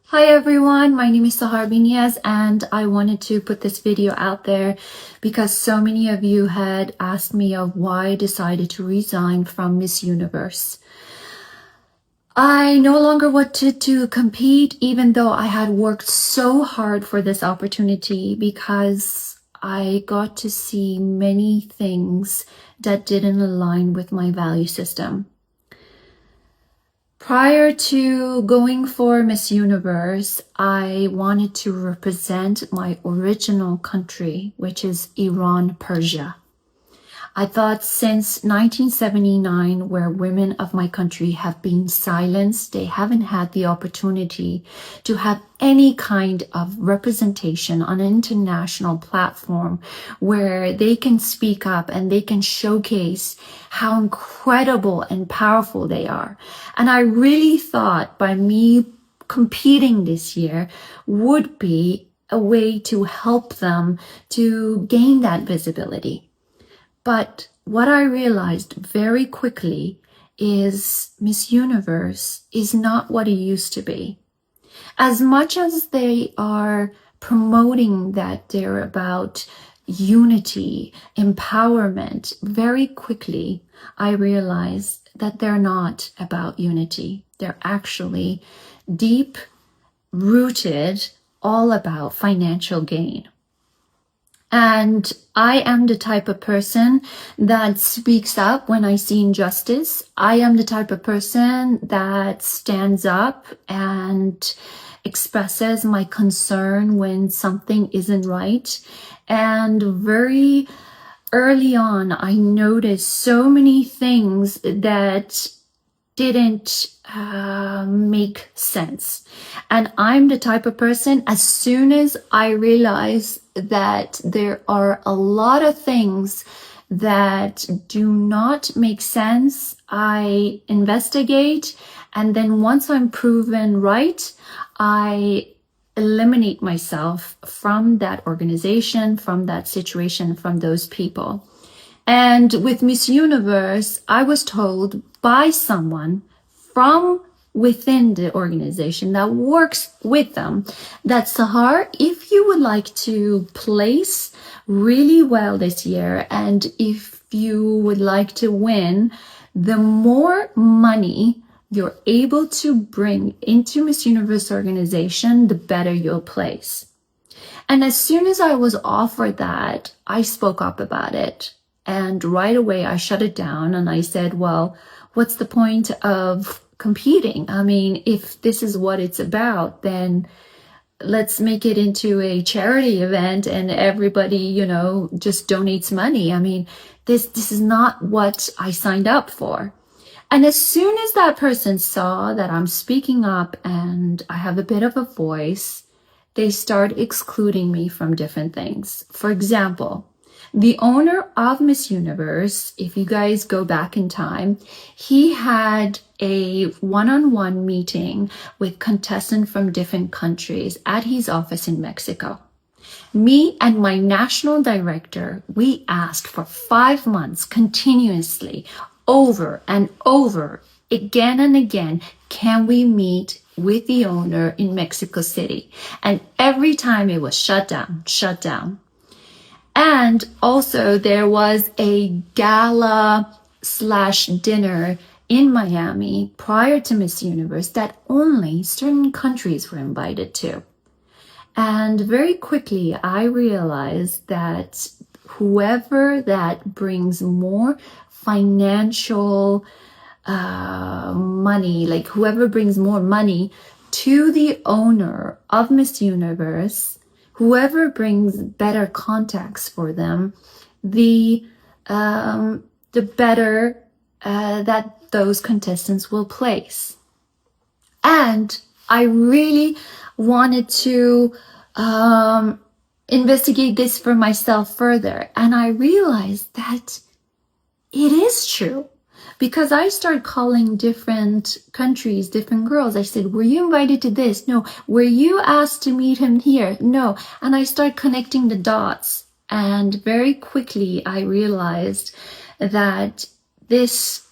Hi everyone, my name is Sahar Biniaz and I wanted to put this video out there because so many of you had asked me of why I decided to resign from Miss Universe. I no longer wanted to compete even though I had worked so hard for this opportunity because I got to see many things that didn't align with my value system. Prior to going for Miss Universe, I wanted to represent my original country, which is Iran, Persia. I thought since 1979, where women of my country have been silenced, they haven't had the opportunity to have any kind of representation on an international platform where they can speak up and they can showcase how incredible and powerful they are. And I really thought by me competing this year would be a way to help them to gain that visibility. But what I realized very quickly is Miss Universe is not what it used to be. As much as they are promoting that they're about unity, empowerment, very quickly I realized that they're not about unity. They're actually deep rooted, all about financial gain. And I am the type of person that speaks up when I see injustice. I am the type of person that stands up and expresses my concern when something isn't right. And very early on, I noticed so many things that didn't make sense. And I'm the type of person, as soon as I realize that there are a lot of things that do not make sense, I investigate. And then once I'm proven right, I eliminate myself from that organization, from that situation, from those people. And with Miss Universe, I was told by someone from within the organization that works with them that Sahar, if you would like to place really well this year and if you would like to win, the more money you're able to bring into Miss Universe organization, the better you'll place. And as soon as I was offered that, I spoke up about it. And right away, I shut it down and I said, well, what's the point of competing? I mean, if this is what it's about, then let's make it into a charity event and everybody, just donates money. I mean, this is not what I signed up for. And as soon as that person saw that I'm speaking up and I have a bit of a voice, they start excluding me from different things. For example, the owner of Miss Universe, if you guys go back in time, he had a one-on-one meeting with contestants from different countries at his office in Mexico. Me and my national director, we asked for 5 months continuously, over and over, again and again, can we meet with the owner in Mexico City? And every time it was shut down. And also there was a gala / dinner in Miami prior to Miss Universe that only certain countries were invited to. And very quickly I realized that whoever that brings more financial money, like whoever brings more money to the owner of Miss Universe, whoever brings better contacts for them, the better that those contestants will place. And I really wanted to investigate this for myself further. And I realized that it is true. Because I started calling different countries, different girls. I said, were you invited to this? No. Were you asked to meet him here? No. And I started connecting the dots. And very quickly, I realized that this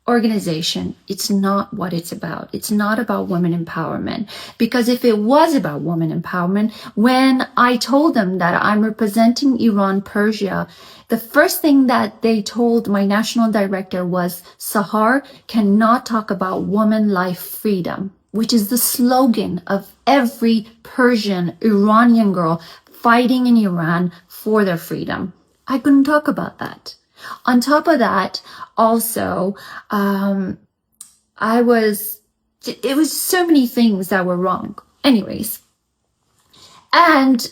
organization, it's not what it's about. It's not about women empowerment. Because if it was about women empowerment, when I told them that I'm representing Iran, Persia, the first thing that they told my national director was, Sahar cannot talk about woman life freedom, which is the slogan of every Persian, Iranian girl fighting in Iran for their freedom. I couldn't talk about that. On top of that, also, it was so many things that were wrong. Anyways, and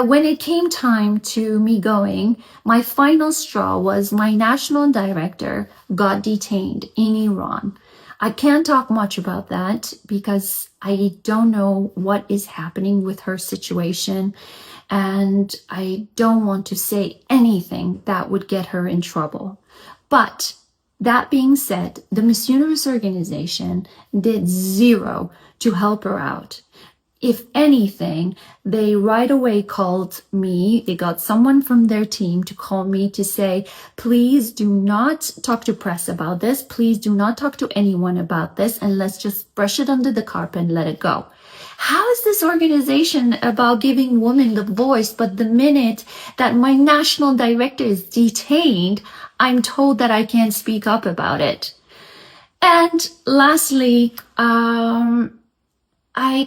when it came time to me going, my final straw was my national director got detained in Iran. I can't talk much about that because I don't know what is happening with her situation. And I don't want to say anything that would get her in trouble. But that being said, the Miss Universe organization did zero to help her out. If anything, they right away called me. They got someone from their team to call me to say, please do not talk to press about this. Please do not talk to anyone about this. And let's just brush it under the carpet and let it go. How is this organization about giving women the voice, but the minute that my national director is detained, I'm told that I can't speak up about it? And lastly, I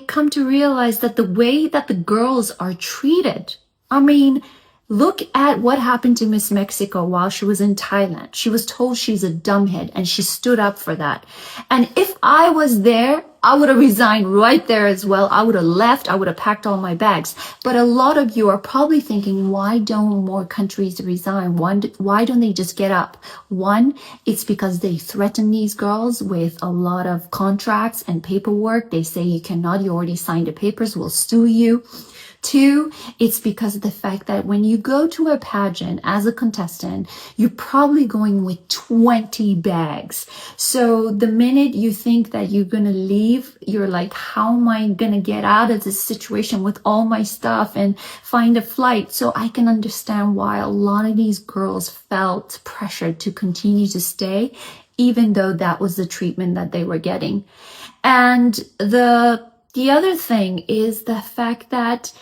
come to realize that the way that the girls are treated, I mean, look at what happened to Miss Mexico while she was in Thailand. She was told she's a dumbhead and she stood up for that. And if I was there, I would have resigned right there as well. I would have left. I would have packed all my bags. But a lot of you are probably thinking, why don't more countries resign? Why don't they just get up? One, it's because they threaten these girls with a lot of contracts and paperwork. They say you cannot, you already signed the papers, we'll sue you. Two, it's because of the fact that when you go to a pageant as a contestant, you're probably going with 20 bags. So the minute you think that you're going to leave, you're like, how am I going to get out of this situation with all my stuff and find a flight? So I can understand why a lot of these girls felt pressured to continue to stay, even though that was the treatment that they were getting. And the other thing is the fact that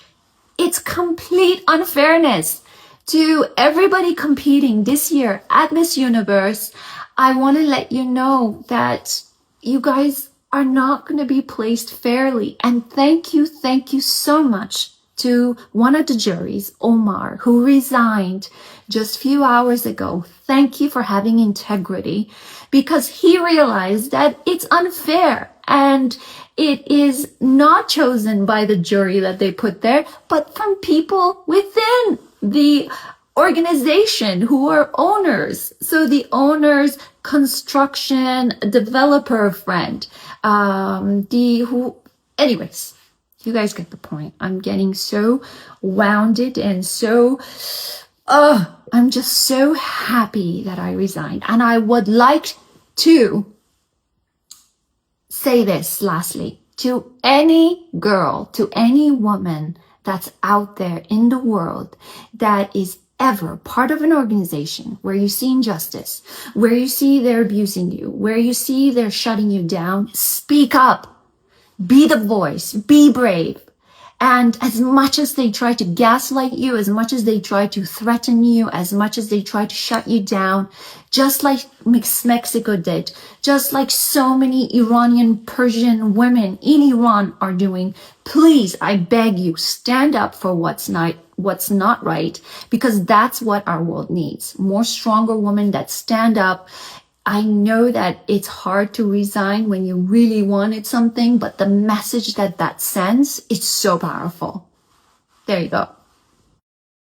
it's complete unfairness to everybody competing this year at Miss Universe. I want to let you know that you guys are not going to be placed fairly. And thank you so much to one of the juries, Omar, who resigned just a few hours ago. Thank you for having integrity, because he realized that it's unfair and it is not chosen by the jury that they put there, but from people within the organization who are owners. So the owners, construction, developer friend, anyways, you guys get the point. I'm getting so wounded and so, I'm just so happy that I resigned. And I would like to say this lastly, to any girl, to any woman that's out there in the world that is ever part of an organization where you see injustice, where you see they're abusing you, where you see they're shutting you down, speak up, be the voice, be brave. And as much as they try to gaslight you, as much as they try to threaten you, as much as they try to shut you down, just like Miss Mexico did, just like so many Iranian Persian women in Iran are doing, please, I beg you, stand up for what's not right, because that's what our world needs. More stronger women that stand up. I know that it's hard to resign when you really wanted something, but the message that sends, it's so powerful. There you go.